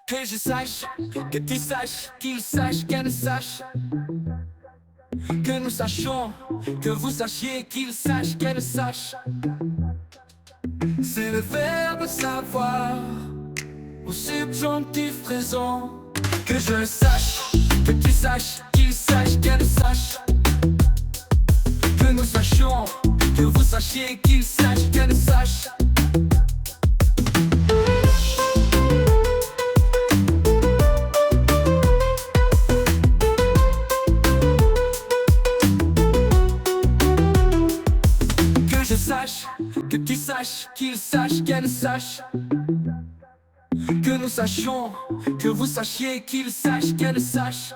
Que je sache, que tu saches, qu'il sache, qu'elle sache. Que nous sachions, que vous sachiez, qu'il sache, qu'elle sache. C'est le verbe savoir au subjonctif présent. Que je sache, que tu saches, qu'il sache, qu'elle sache. Que nous sachions, que vous sachiez, qu'il sache, qu'elle sache. Que je sache, que tu saches, qu'il sache, qu'elle sache. Que nous sachions, que vous sachiez, qu'il sache, qu'elle sache.